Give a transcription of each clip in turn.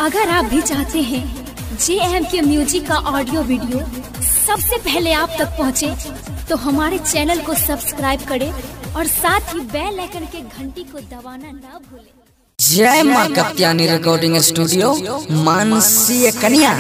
अगर आप भी चाहते हैं JMK म्यूजिक का ऑडियो वीडियो सबसे पहले आप तक पहुंचे, तो हमारे चैनल को सब्सक्राइब करें और साथ ही बेल आइकन के घंटी को दबाना ना भूलें। जय मां कत्यानी रिकॉर्डिंग स्टूडियो मानसी कन्या।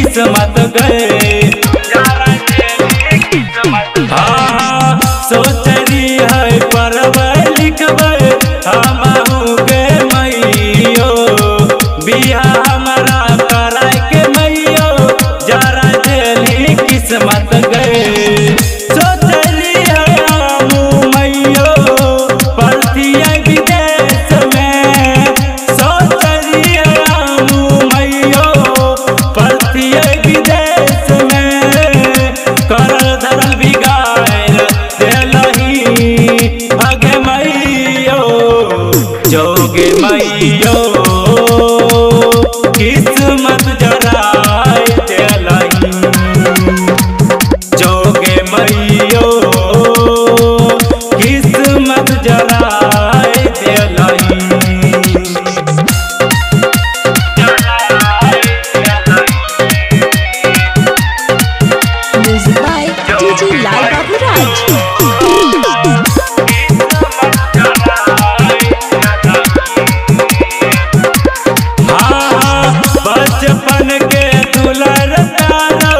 किस्मत गए सोचरी है पढ़बै लिखबै हमहू के मैयो, बिया हमरा कराय के मैयो, जरा देली किस्मत गए। सोचली है हमू मैयो पढ़तियै विदेश में, सोचली है हमू मैयो पढ़तियै विदेश में, करल धरल बिगाड़ देलही आगे मैयो, जोगे मैयो किस्मत जराय देलही, जोगे मैयो किस्मत जराय देलही। बचपन के दुलार तारो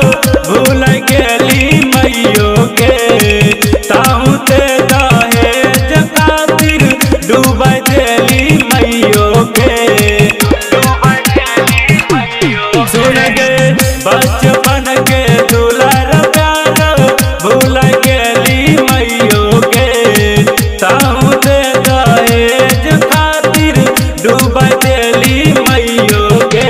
भूल गेली मैयो के, ताहू ते दहेज खातिर डूबै देली मैयो के, सुन गे बचपन के दुलार प्यार भूल गेली मैयो के, ताहू ते दहेज खातिर डूबै देली मैयो के।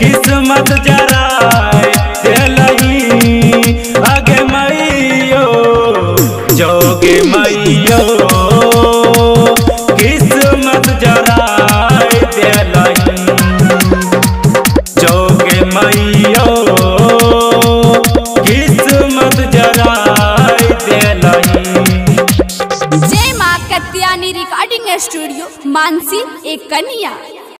किस्मत जराय देलही आगे मैयो, जोगे मैयो किस्मत जराय देलही, जोगे मैयो किस्मत जराय देलही। जय मां कत्यानी रिकॉर्डिंग स्टूडियो मानसी कन्या।